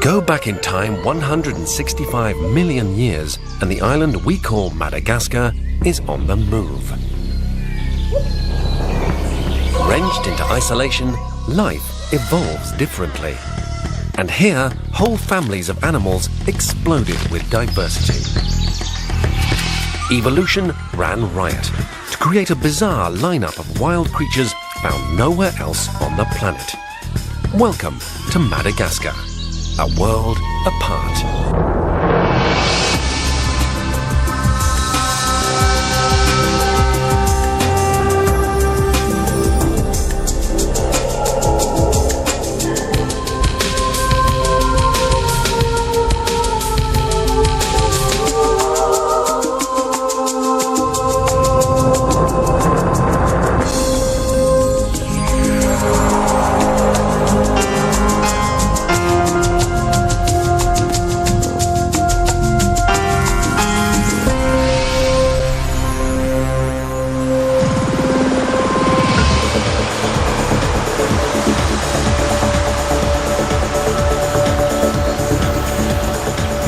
Go back in time 165 million years and the island we call Madagascar is on the move. Wrenched into isolation, life evolves differently. And here, whole families of animals exploded with diversity. Evolution ran riot to create a bizarre lineup of wild creatures found nowhere else on the planet. Welcome to Madagascar, a world apart.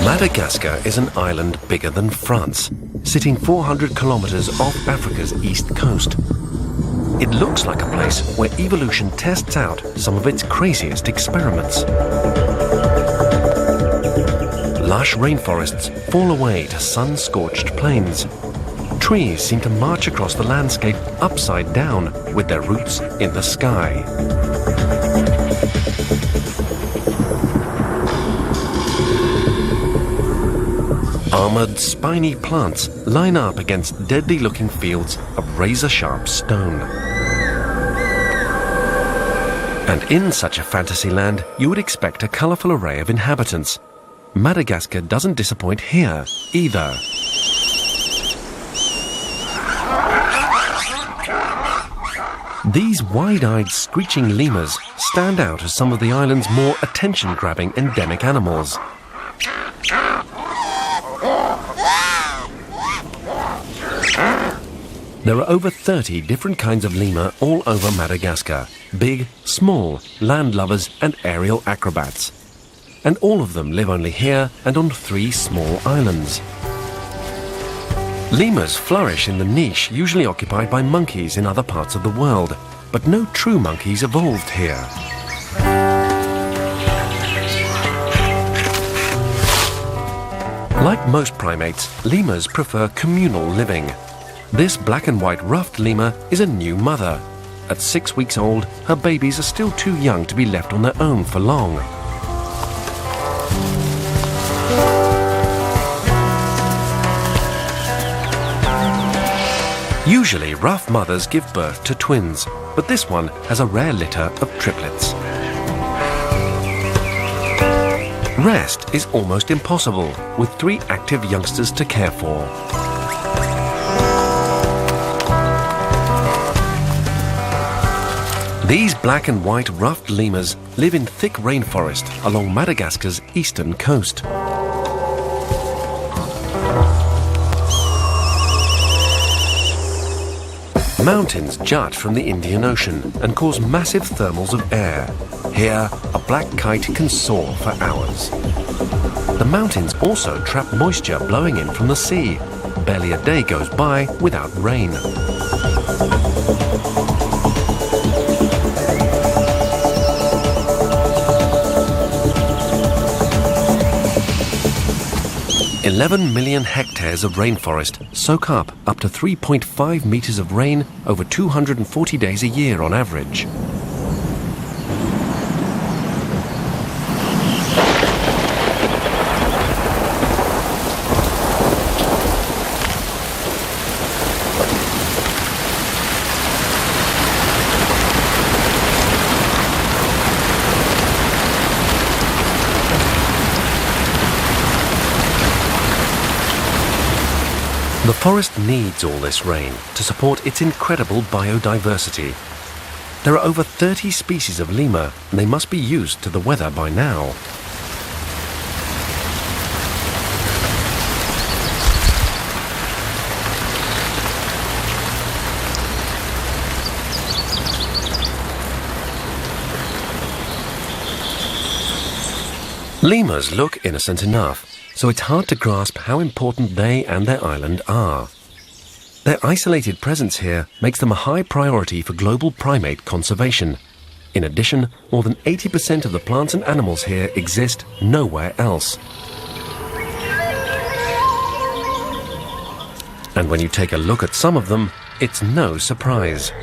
Madagascar is an island bigger than France, sitting 400 kilometers off Africa's east coast. It looks like a place where evolution tests out some of its craziest experiments. Lush rainforests fall away to sun-scorched plains. Trees seem to march across the landscape upside down with their roots in the sky. Armored, spiny plants line up against deadly-looking fields of razor-sharp stone. And in such a fantasy land, you would expect a colourful array of inhabitants. Madagascar doesn't disappoint here, either. These wide-eyed, screeching lemurs stand out as some of the island's more attention-grabbing endemic animals. There are over 30 different kinds of lemur all over Madagascar. Big, small, landlubbers and aerial acrobats. And all of them live only here and on 3 small islands. Lemurs flourish in the niche usually occupied by monkeys in other parts of the world, but no true monkeys evolved here. Like most primates, lemurs prefer communal living. This black and white ruffed lemur is a new mother. At 6 weeks old, her babies are still too young to be left on their own for long. Usually, rough mothers give birth to twins, but this one has a rare litter of triplets. Rest is almost impossible, with 3 active youngsters to care for. These black and white ruffed lemurs live in thick rainforest along Madagascar's eastern coast. Mountains jut from the Indian Ocean and cause massive thermals of air. Here, a black kite can soar for hours. The mountains also trap moisture blowing in from the sea. Barely a day goes by without rain. $11 million hectares of rainforest soak up to 3.5 meters of rain over 240 days a year on average. The forest needs all this rain to support its incredible biodiversity. There are over 30 species of lemur, and they must be used to the weather by now. Lemurs look innocent enough, so it's hard to grasp how important they and their island are. Their isolated presence here makes them a high priority for global primate conservation. In addition, more than 80% of the plants and animals here exist nowhere else. And when you take a look at some of them, it's no surprise.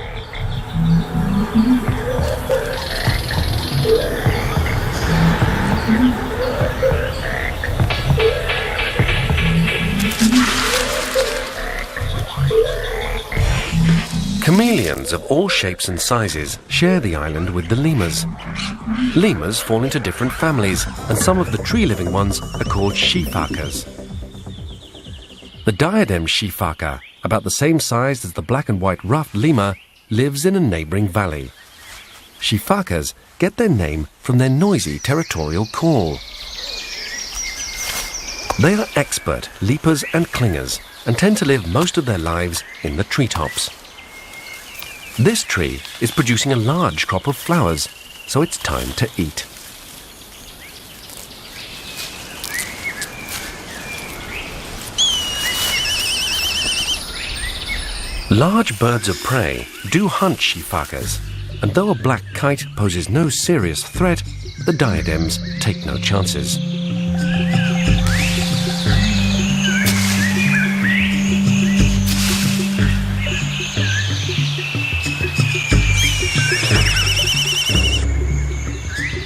Chameleons of all shapes and sizes share the island with the lemurs. Lemurs fall into different families, and some of the tree-living ones are called shifakas. The diadem shifaka, about the same size as the black and white ruffed lemur, lives in a neighbouring valley. Shifakas get their name from their noisy territorial call. They are expert leapers and clingers and tend to live most of their lives in the treetops. This tree is producing a large crop of flowers, so it's time to eat. Large birds of prey do hunt shifakas, and though a black kite poses no serious threat, the diadems take no chances.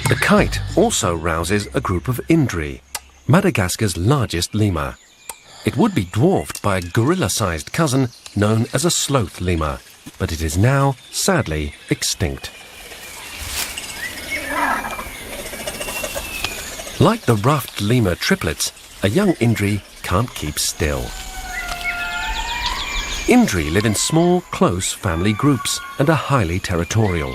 The kite also rouses a group of indri, Madagascar's largest lemur. It would be dwarfed by a gorilla-sized cousin known as a sloth lemur, but it is now, sadly, extinct. Like the ruffed lemur triplets, a young indri can't keep still. Indri live in small, close family groups and are highly territorial.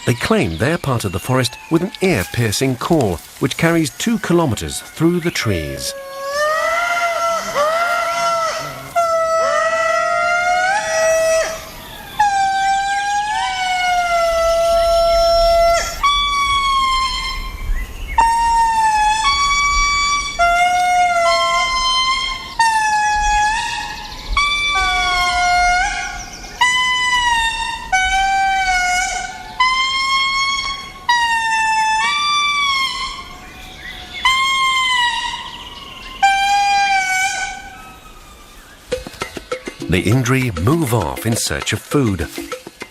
They claim they're part of the forest with an ear-piercing call, which carries 2 kilometers through the trees. The indri move off in search of food.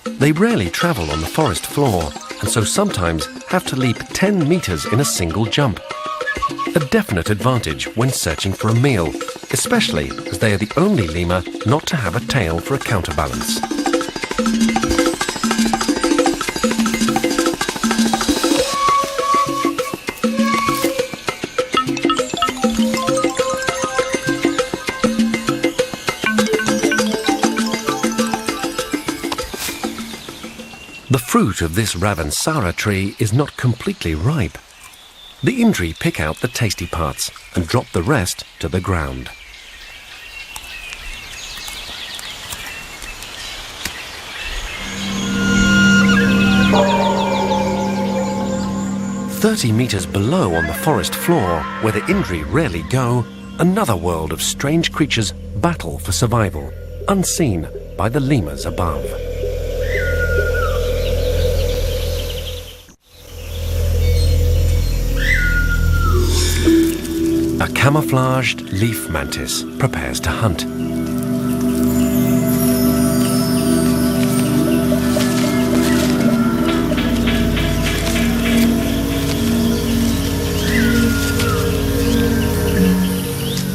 They rarely travel on the forest floor, and so sometimes have to leap 10 meters in a single jump. A definite advantage when searching for a meal, especially as they are the only lemur not to have a tail for a counterbalance. The fruit of this Ravansara tree is not completely ripe. The indri pick out the tasty parts and drop the rest to the ground. "30 meters below on the forest floor, where the indri rarely go, another world of strange creatures battle for survival, unseen by the lemurs above. A camouflaged leaf mantis prepares to hunt.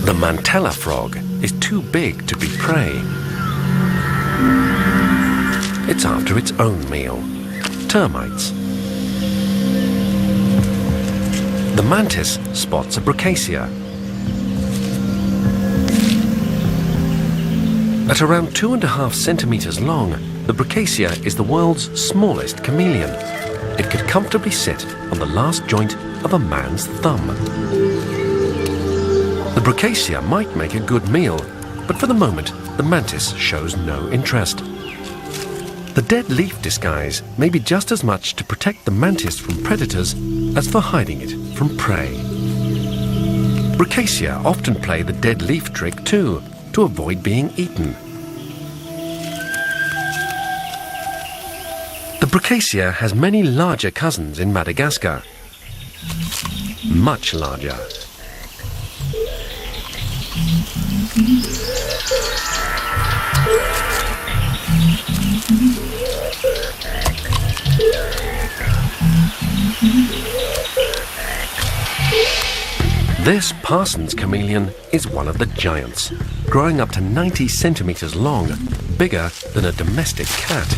The mantella frog is too big to be prey. It's after its own meal, termites. The mantis spots a brachacia. At around 2.5 centimeters long, the brachacia is the world's smallest chameleon. It could comfortably sit on the last joint of a man's thumb. The brachacia might make a good meal, but for the moment, the mantis shows no interest. The dead leaf disguise may be just as much to protect the mantis from predators as for hiding it from prey. Brachycia often play the dead leaf trick too, to avoid being eaten. The Brachycia has many larger cousins in Madagascar. Much larger. This Parsons chameleon is one of the giants, growing up to 90 centimeters long, bigger than a domestic cat.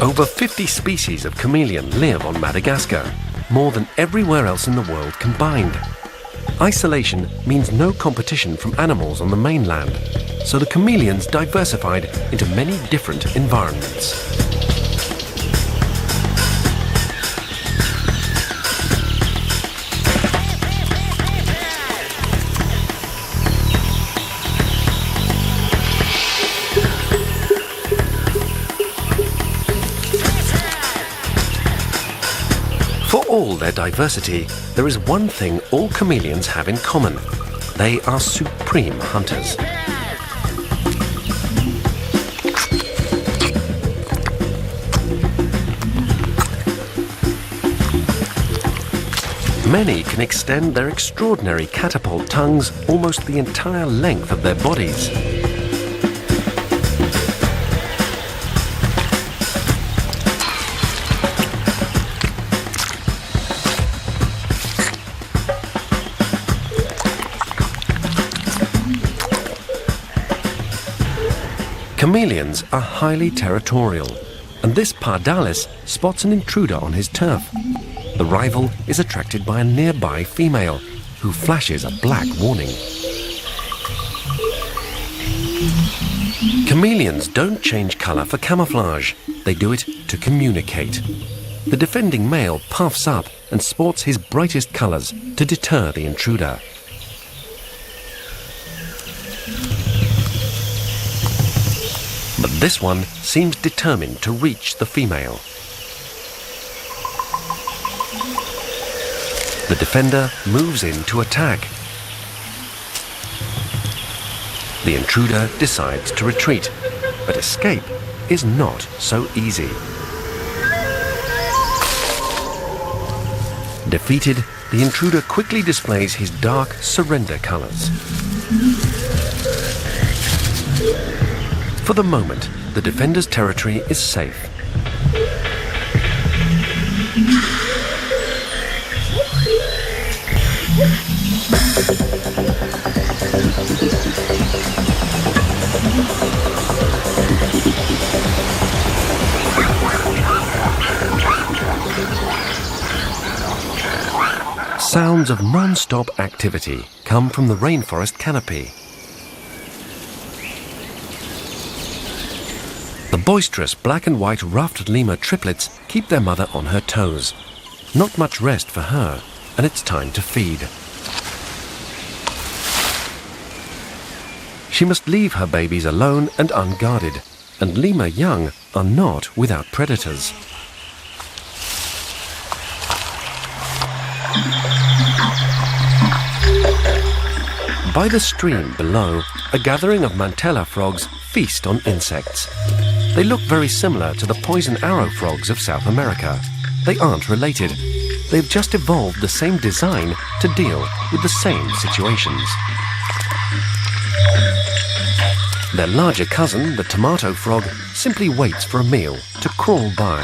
Over 50 species of chameleon live on Madagascar, more than everywhere else in the world combined. Isolation means no competition from animals on the mainland, so the chameleons diversified into many different environments. For all their diversity, there is one thing all chameleons have in common. They are supreme hunters. Many can extend their extraordinary catapult tongues almost the entire length of their bodies. Chameleons are highly territorial, and this pardalis spots an intruder on his turf. The rival is attracted by a nearby female, who flashes a black warning. Chameleons don't change color for camouflage. They do it to communicate. The defending male puffs up and sports his brightest colors to deter the intruder. But this one seems determined to reach the female. The defender moves in to attack. The intruder decides to retreat, but escape is not so easy. Defeated, the intruder quickly displays his dark surrender colors. For the moment, the defender's territory is safe. Sounds of non-stop activity come from the rainforest canopy. The boisterous black and white ruffed lemur triplets keep their mother on her toes. Not much rest for her, and it's time to feed. She must leave her babies alone and unguarded, and lemur young are not without predators. By the stream below, a gathering of mantella frogs feast on insects. They look very similar to the poison arrow frogs of South America. They aren't related. They've just evolved the same design to deal with the same situations. Their larger cousin, the tomato frog, simply waits for a meal to crawl by.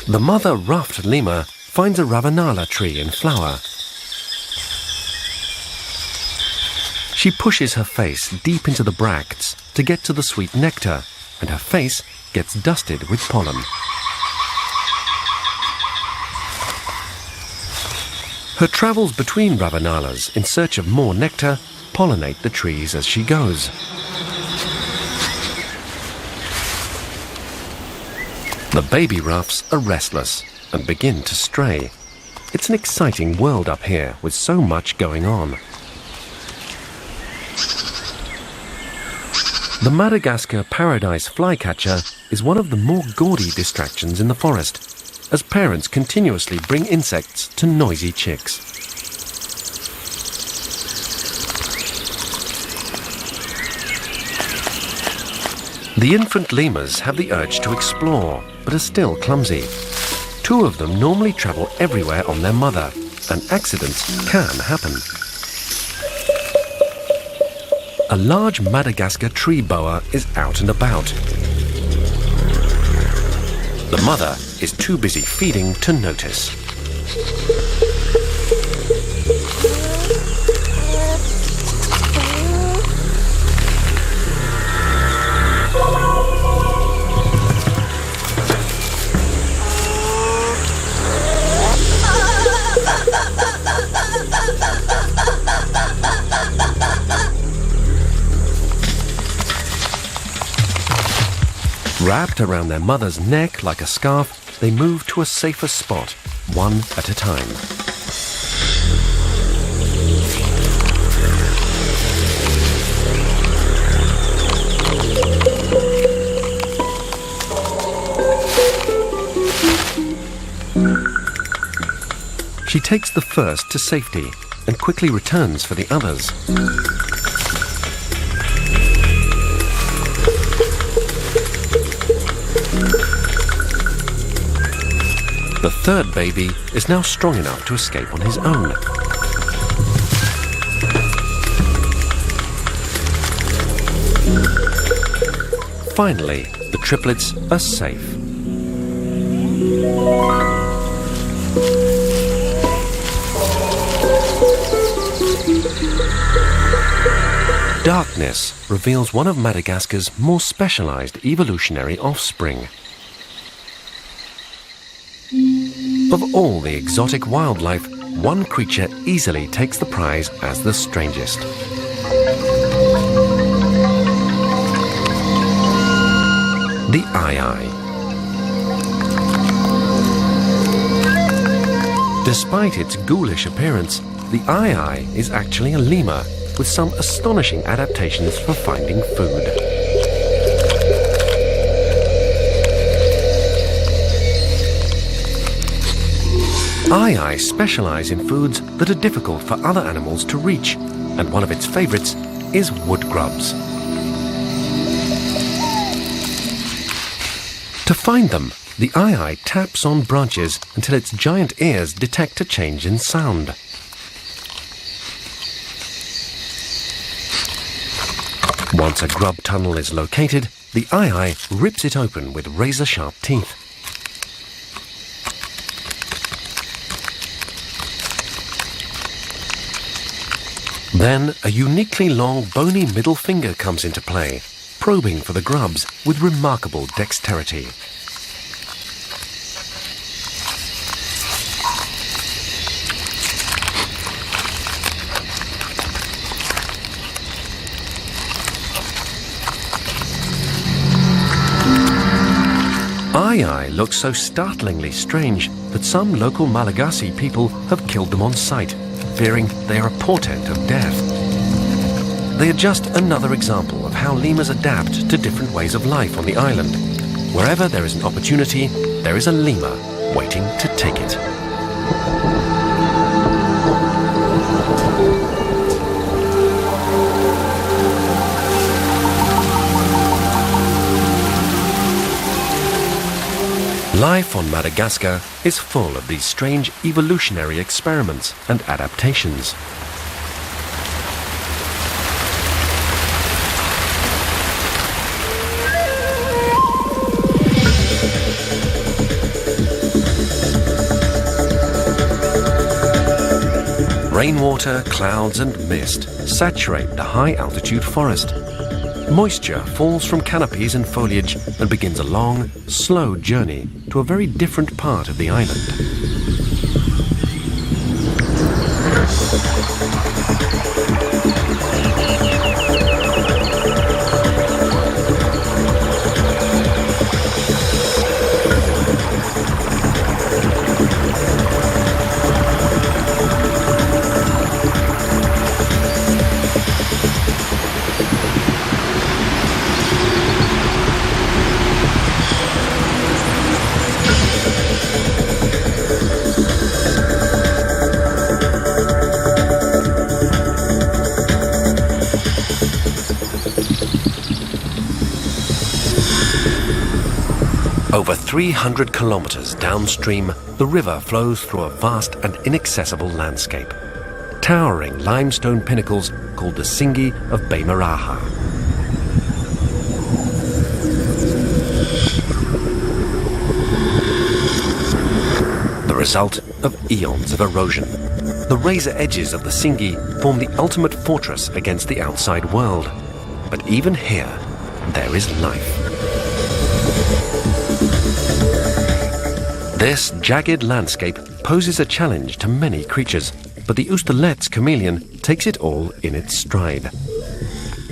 The mother ruffed lemur finds a ravenala tree in flower. She pushes her face deep into the bracts to get to the sweet nectar, and her face gets dusted with pollen. Her travels between ravenalas in search of more nectar pollinate the trees as she goes. The baby ruffs are restless and begin to stray. It's an exciting world up here with so much going on. The Madagascar paradise flycatcher is one of the more gaudy distractions in the forest, as parents continuously bring insects to noisy chicks. The infant lemurs have the urge to explore, but are still clumsy. Two of them normally travel everywhere on their mother, and accidents can happen. A large Madagascar tree boa is out and about. The mother is too busy feeding to notice. Wrapped around their mother's neck like a scarf, they move to a safer spot, one at a time. She takes the first to safety and quickly returns for the others. The third baby is now strong enough to escape on his own. Finally, the triplets are safe. Darkness reveals one of Madagascar's more specialized evolutionary offspring. Of all the exotic wildlife, one creature easily takes the prize as the strangest. The aye-aye. Despite its ghoulish appearance, the aye-aye is actually a lemur with some astonishing adaptations for finding food. Aye-aye specialize in foods that are difficult for other animals to reach, and one of its favorites is wood grubs. To find them, the aye-aye taps on branches until its giant ears detect a change in sound. Once a grub tunnel is located, the aye-aye rips it open with razor-sharp teeth. Then a uniquely long bony middle finger comes into play, probing for the grubs with remarkable dexterity. Aye-aye looks so startlingly strange that some local Malagasy people have killed them on sight, fearing they are a portent of death. They are just another example of how lemurs adapt to different ways of life on the island. Wherever there is an opportunity, there is a lemur waiting to take it. Life on Madagascar is full of these strange evolutionary experiments and adaptations. Rainwater, clouds and mist saturate the high-altitude forest. Moisture falls from canopies and foliage and begins a long, slow journey to a very different part of the island. Over 300 kilometers downstream, the river flows through a vast and inaccessible landscape. Towering limestone pinnacles called the Singi of Beimaraha. The result of eons of erosion. The razor edges of the Singi form the ultimate fortress against the outside world. But even here, there is life. This jagged landscape poses a challenge to many creatures, but the Oosterlet's chameleon takes it all in its stride.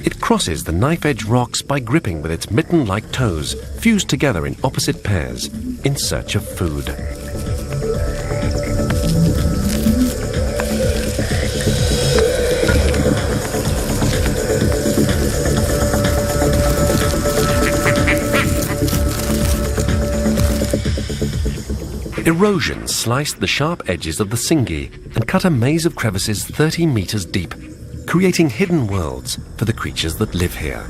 It crosses the knife-edge rocks by gripping with its mitten-like toes, fused together in opposite pairs, in search of food. Erosion sliced the sharp edges of the Singi and cut a maze of crevices 30 meters deep, creating hidden worlds for the creatures that live here.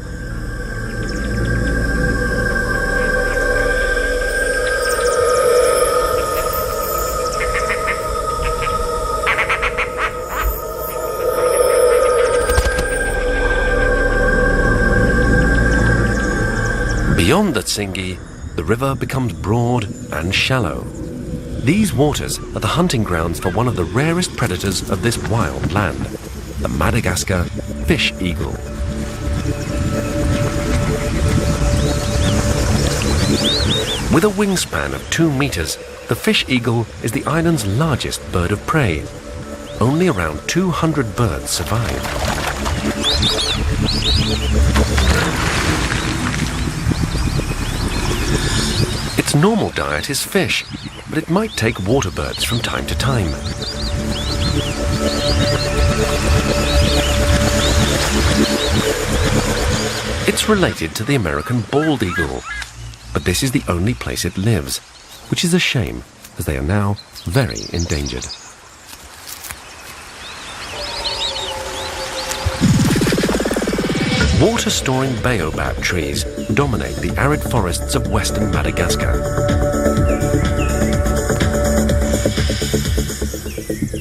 Beyond the Singi, the river becomes broad and shallow. These waters are the hunting grounds for one of the rarest predators of this wild land, the Madagascar fish eagle. With a wingspan of 2 meters, the fish eagle is the island's largest bird of prey. Only around 200 birds survive. Its normal diet is fish, but it might take water birds from time to time. It's related to the American bald eagle, but this is the only place it lives, which is a shame, as they are now very endangered. Water-storing baobab trees dominate the arid forests of western Madagascar.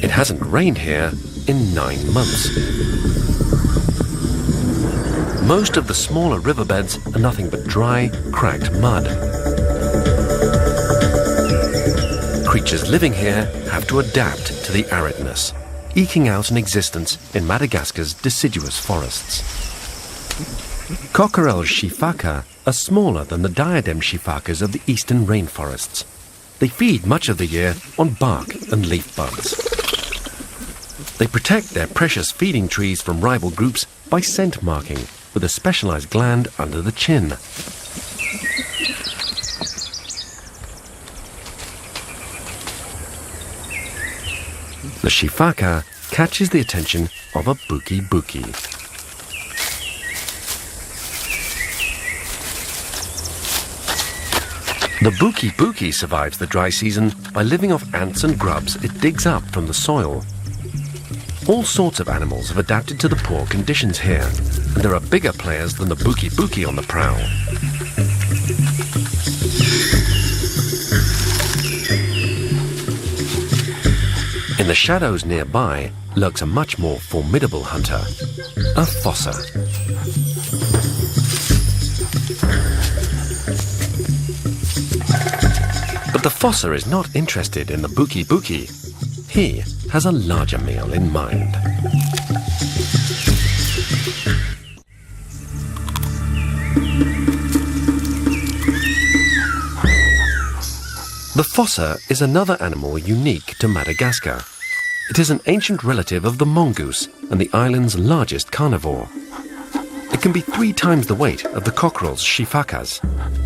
It hasn't rained here in 9 months. Most of the smaller riverbeds are nothing but dry, cracked mud. Creatures living here have to adapt to the aridness, eking out an existence in Madagascar's deciduous forests. Cockerel shifaka are smaller than the diadem shifakas of the eastern rainforests. They feed much of the year on bark and leaf buds. They protect their precious feeding trees from rival groups by scent marking with a specialized gland under the chin. The shifaka catches the attention of a buki-buki. The buki-buki survives the dry season by living off ants and grubs it digs up from the soil. All sorts of animals have adapted to the poor conditions here, and there are bigger players than the buki-buki on the prowl. In the shadows nearby lurks a much more formidable hunter, a fossa. But the fossa is not interested in the buki-buki. He has a larger meal in mind. The fossa is another animal unique to Madagascar. It is an ancient relative of the mongoose and the island's largest carnivore. It can be 3 times the weight of the cockerel's shifakas,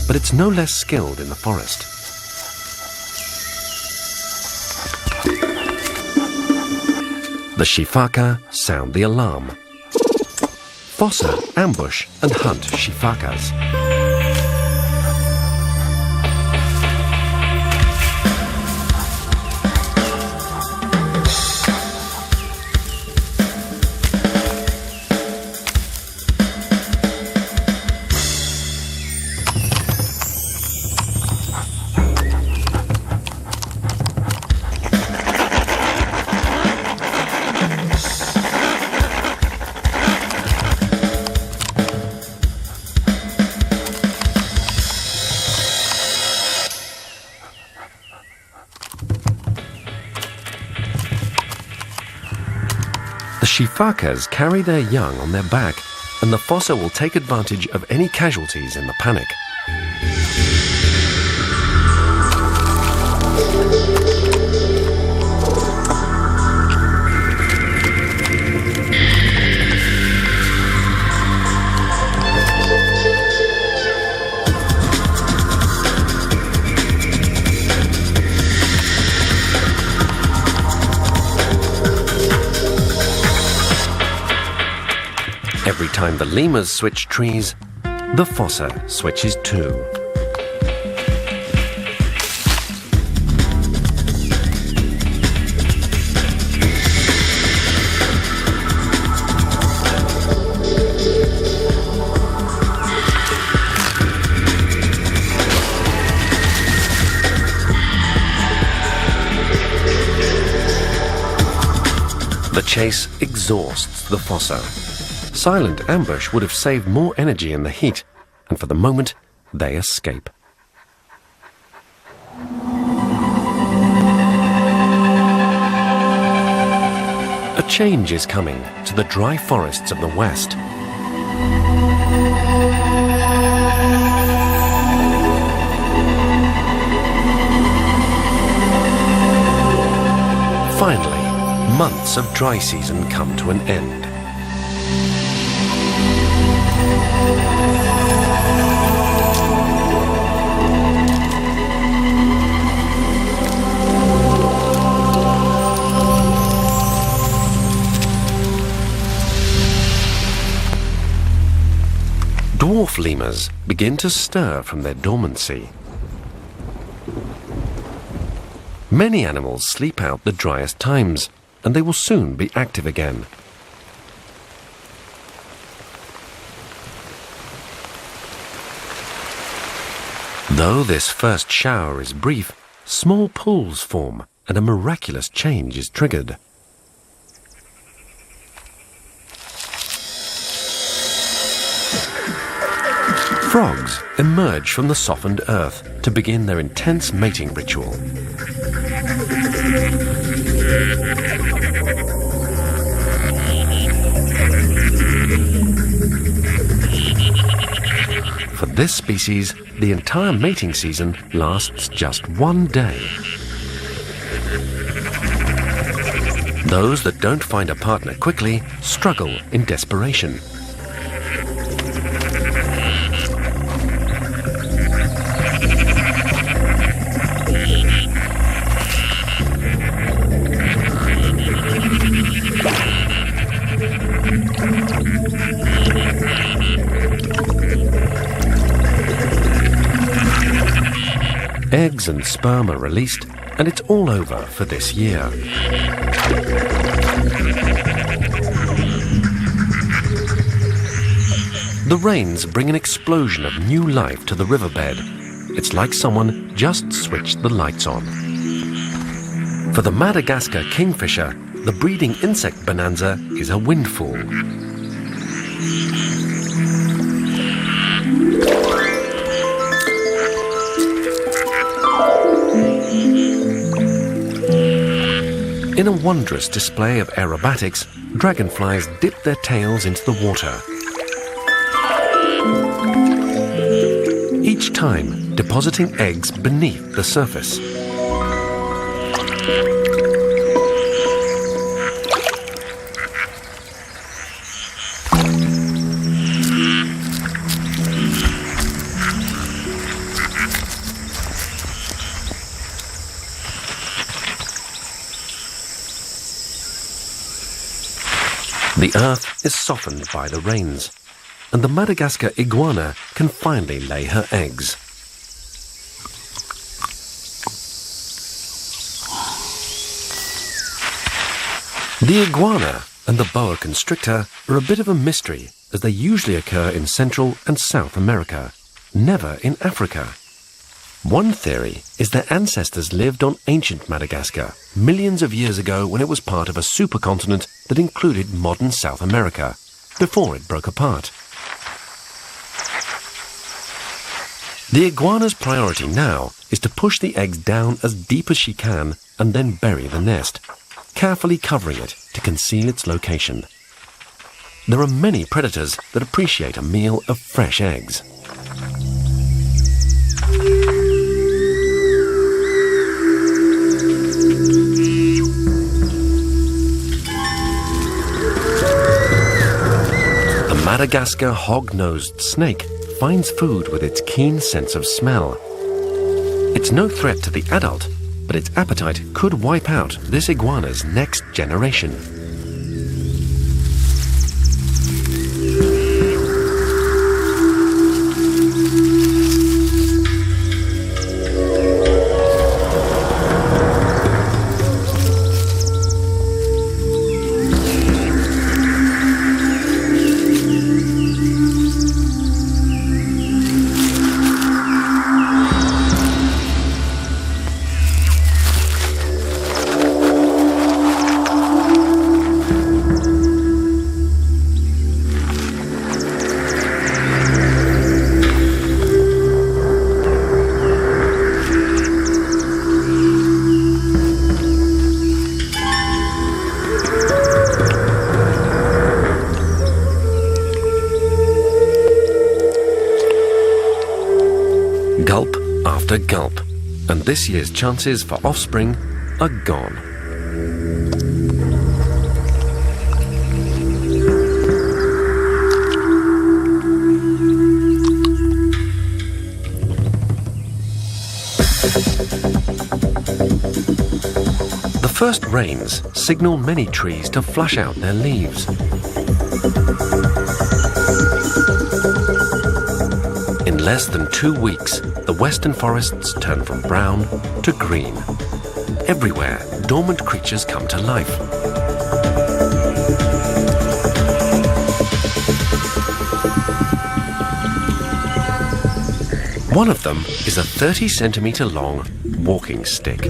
but it's no less skilled in the forest. The shifaka sound the alarm. Fossa ambush and hunt shifakas. shifakas carry their young on their back, and the fossa will take advantage of any casualties in the panic. Every time the lemurs switch trees, the fossa switches too. The chase exhausts the fossa. Silent ambush would have saved more energy in the heat, and for the moment, they escape. A change is coming to the dry forests of the West. Finally, months of dry season come to an end. Dwarf lemurs begin to stir from their dormancy. Many animals sleep out the driest times, and they will soon be active again. Though this first shower is brief, small pools form and a miraculous change is triggered. Frogs emerge from the softened earth to begin their intense mating ritual. For this species, the entire mating season lasts just one day. Those that don't find a partner quickly struggle in desperation. Eggs and sperm are released, and it's all over for this year. The rains bring an explosion of new life to the riverbed. It's like someone just switched the lights on. For the Madagascar kingfisher, the breeding insect bonanza is a windfall. In a wondrous display of aerobatics, dragonflies dip their tails into the water. Each time depositing eggs beneath the surface. The earth is softened by the rains, and the Madagascar iguana can finally lay her eggs. The iguana and the boa constrictor are a bit of a mystery, as they usually occur in Central and South America, never in Africa. One theory is their ancestors lived on ancient Madagascar, millions of years ago when it was part of a supercontinent that included modern South America, before it broke apart. The iguana's priority now is to push the eggs down as deep as she can and then bury the nest. carefully covering it to conceal its location. There are many predators that appreciate a meal of fresh eggs. The Madagascar hog-nosed snake finds food with its keen sense of smell. It's no threat to the adult, but its appetite could wipe out this iguana's next generation. Gulp after gulp, and this year's chances for offspring are gone. The first rains signal many trees to flush out their leaves. In less than 2 weeks, the western forests turn from brown to green. Everywhere, dormant creatures come to life. One of them is a 30-centimeter long walking stick.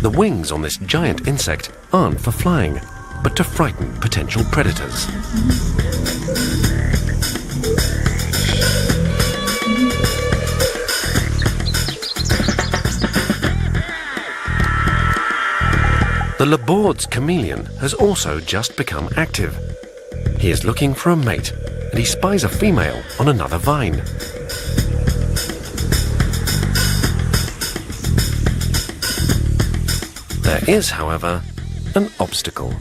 The wings on this giant insect aren't for flying, but to frighten potential predators. The Labord's chameleon has also just become active. He is looking for a mate, and he spies a female on another vine. There is, however, an obstacle.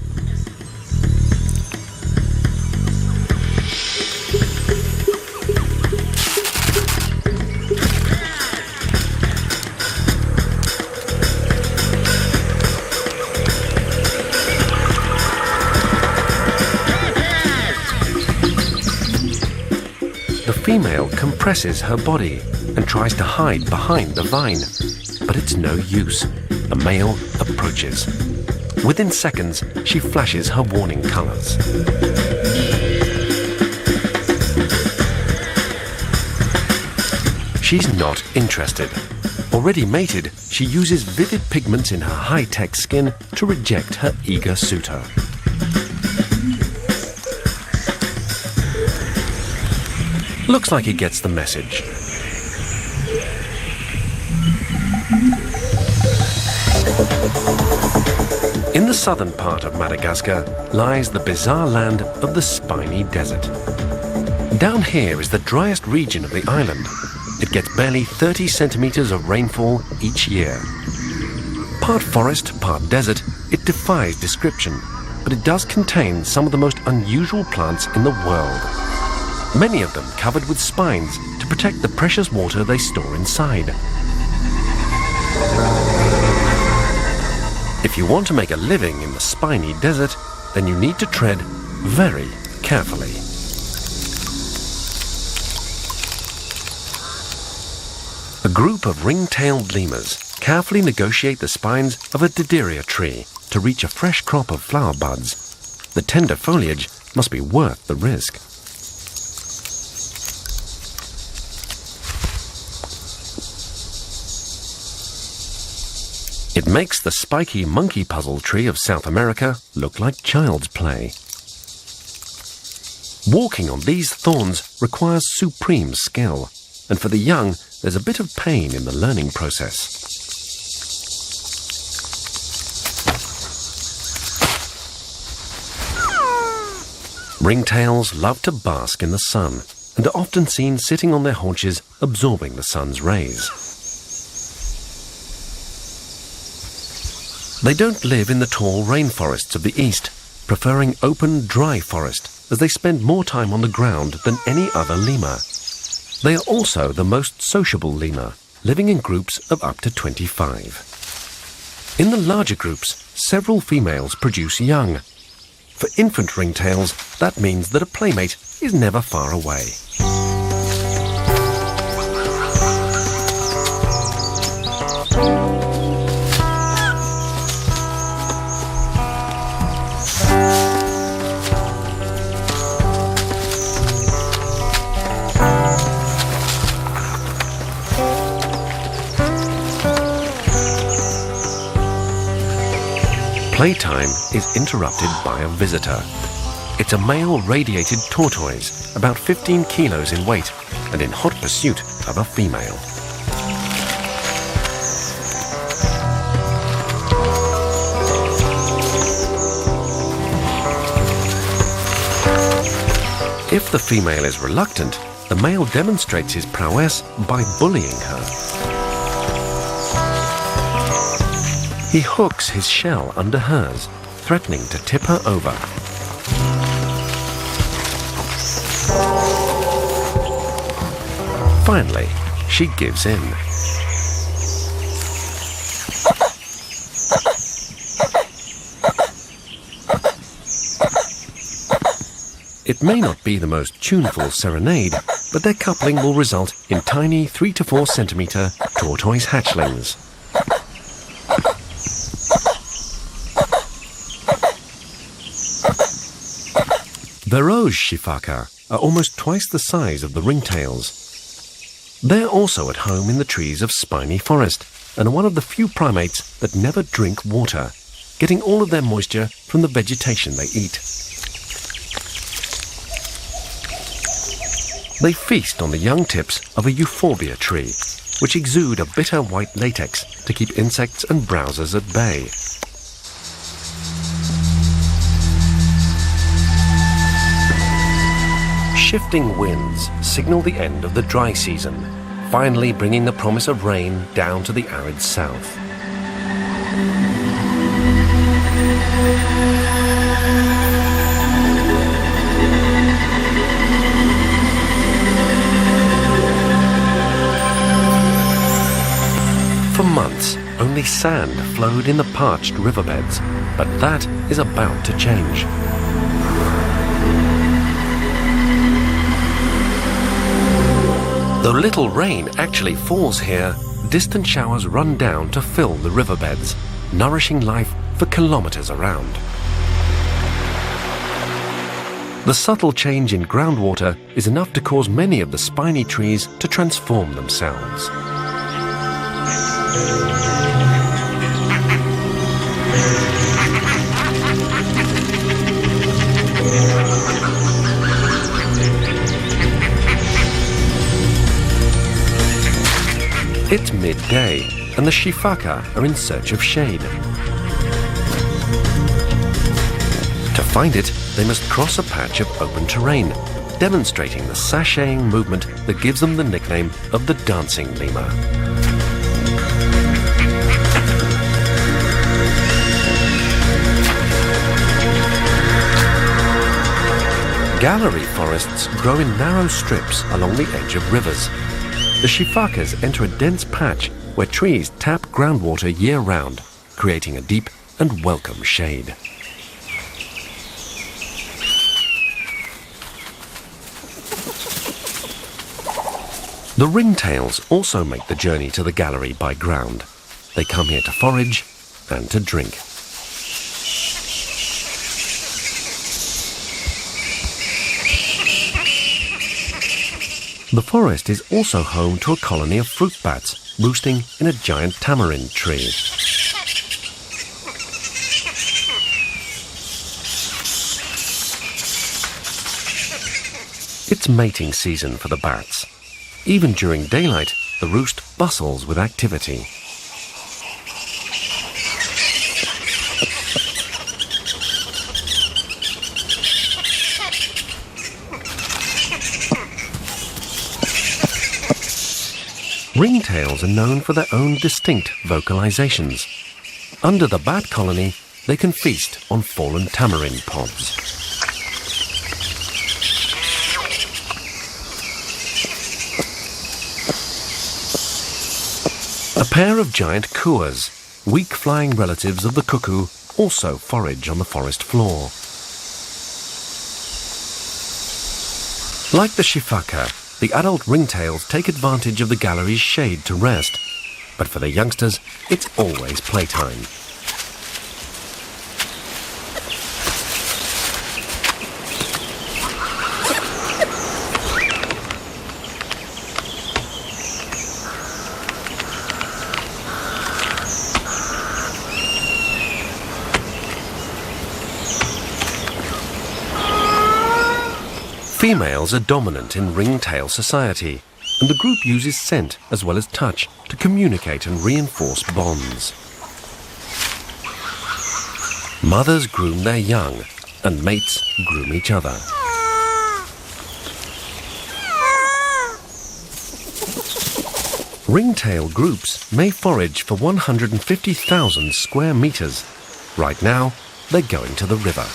The female compresses her body and tries to hide behind the vine, but it's no use. The male approaches. Within seconds, she flashes her warning colors. She's not interested. Already mated, she uses vivid pigments in her high-tech skin to reject her eager suitor. Looks like he gets the message. In the southern part of Madagascar lies the bizarre land of the spiny desert. Down here is the driest region of the island. It gets barely 30 centimeters of rainfall each year. Part forest, part desert, it defies description, but it does contain some of the most unusual plants in the world. Many of them covered with spines to protect the precious water they store inside. If you want to make a living in the spiny desert, then you need to tread very carefully. A group of ring-tailed lemurs carefully negotiate the spines of a dideria tree to reach a fresh crop of flower buds. The tender foliage must be worth the risk. It makes the spiky monkey puzzle tree of South America look like child's play. Walking on these thorns requires supreme skill, and for the young, there's a bit of pain in the learning process. Ringtails love to bask in the sun and are often seen sitting on their haunches absorbing the sun's rays. They don't live in the tall rainforests of the east, preferring open, dry forest as they spend more time on the ground than any other lemur. They are also the most sociable lemur, living in groups of up to 25. In the larger groups, several females produce young. For infant ringtails, that means that a playmate is never far away. Playtime is interrupted by a visitor. It's a male radiated tortoise, about 15 kilos in weight, and in hot pursuit of a female. If the female is reluctant, the male demonstrates his prowess by bullying her. He hooks his shell under hers, threatening to tip her over. Finally, she gives in. It may not be the most tuneful serenade, but their coupling will result in tiny 3 to 4 centimeter tortoise hatchlings. The rose shifaka are almost twice the size of the ringtails. They're also at home in the trees of spiny forest and are one of the few primates that never drink water, getting all of their moisture from the vegetation they eat. They feast on the young tips of a euphorbia tree, which exude a bitter white latex to keep insects and browsers at bay. Shifting winds signal the end of the dry season, finally bringing the promise of rain down to the arid south. For months, only sand flowed in the parched riverbeds, but that is about to change. Though little rain actually falls here, distant showers run down to fill the riverbeds, nourishing life for kilometers around. The subtle change in groundwater is enough to cause many of the spiny trees to transform themselves. It's midday, and the shifaka are in search of shade. To find it, they must cross a patch of open terrain, demonstrating the sashaying movement that gives them the nickname of the dancing lemur. Gallery forests grow in narrow strips along the edge of rivers. The shifakas enter a dense patch where trees tap groundwater year-round, creating a deep and welcome shade. The ringtails also make the journey to the gallery by ground. They come here to forage and to drink. The forest is also home to a colony of fruit bats roosting in a giant tamarind tree. It's mating season for the bats. Even during daylight, the roost bustles with activity. Ringtails are known for their own distinct vocalizations. Under the bat colony, they can feast on fallen tamarind pods. A pair of giant kuas, weak flying relatives of the cuckoo, also forage on the forest floor. Like the shifaka, the adult ringtails take advantage of the gallery's shade to rest, but for the youngsters, it's always playtime. Females are dominant in ringtail society, and the group uses scent as well as touch to communicate and reinforce bonds. Mothers groom their young, and mates groom each other. Ringtail groups may forage for 150,000 square meters. Right now, they're going to the river.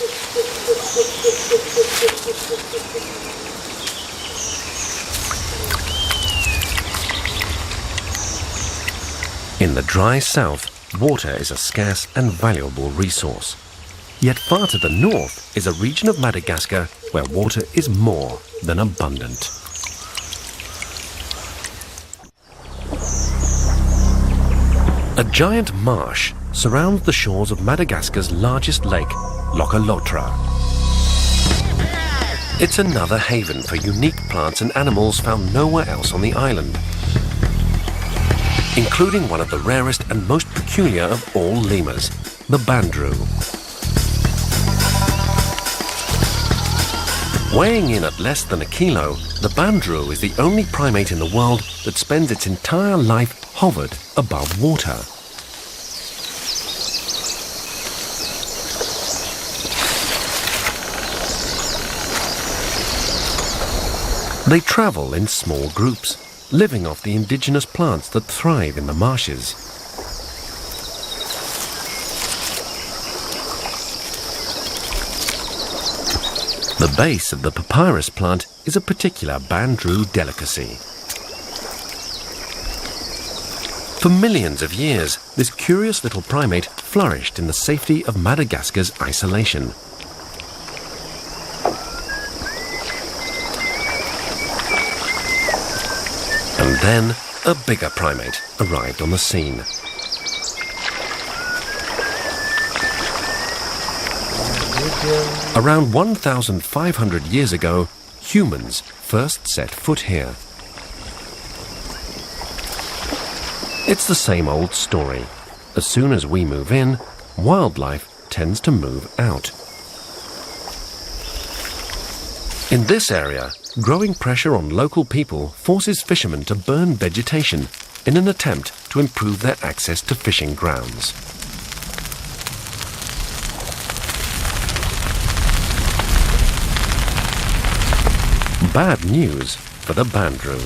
In the dry south, water is a scarce and valuable resource. Yet far to the north is a region of Madagascar where water is more than abundant. A giant marsh surrounds the shores of Madagascar's largest lake, Lokalotra. It's another haven for unique plants and animals found nowhere else on the island, including one of the rarest and most peculiar of all lemurs, the bandrew. Weighing in at less than a kilo, the bandrew is the only primate in the world that spends its entire life hovered above water. They travel in small groups, living off the indigenous plants that thrive in the marshes. The base of the papyrus plant is a particular bandrew delicacy. For millions of years, this curious little primate flourished in the safety of Madagascar's isolation. And then, a bigger primate arrived on the scene. Around 1,500 years ago, humans first set foot here. It's the same old story. As soon as we move in, wildlife tends to move out. In this area, growing pressure on local people forces fishermen to burn vegetation in an attempt to improve their access to fishing grounds. Bad news for the bandrew.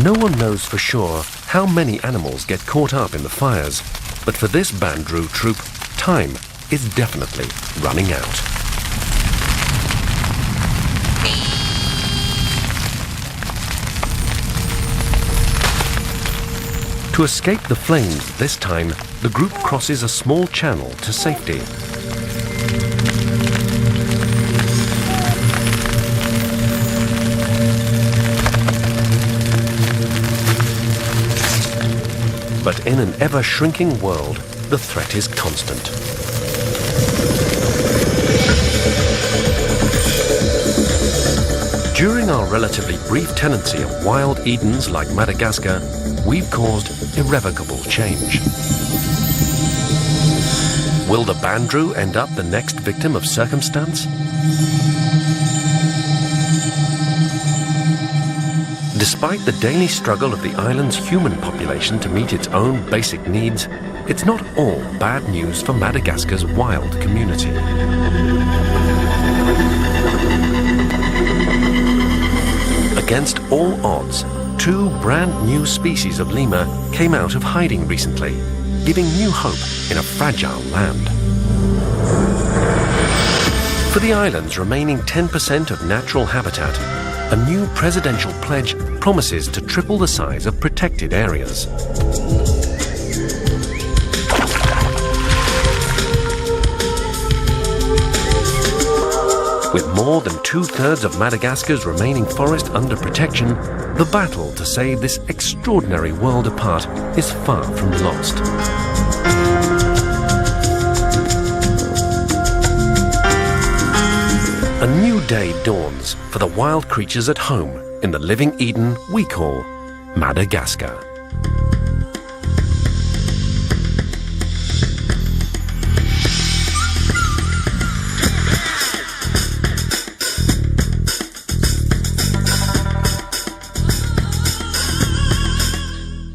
No one knows for sure how many animals get caught up in the fires, but for this bandrew troop, time is definitely running out. To escape the flames this time, the group crosses a small channel to safety. But in an ever-shrinking world, the threat is constant. During our relatively brief tenancy of wild Edens like Madagascar, we've caused irrevocable change. Will the bandrew end up the next victim of circumstance? Despite the daily struggle of the island's human population to meet its own basic needs, it's not all bad news for Madagascar's wild community. Against all odds, 2 brand new species of lemur came out of hiding recently, giving new hope in a fragile land. For the island's remaining 10% of natural habitat, a new presidential pledge promises to triple the size of protected areas. With more than 2/3 of Madagascar's remaining forest under protection, the battle to save this extraordinary world apart is far from lost. A new day dawns for the wild creatures at home in the living Eden we call Madagascar.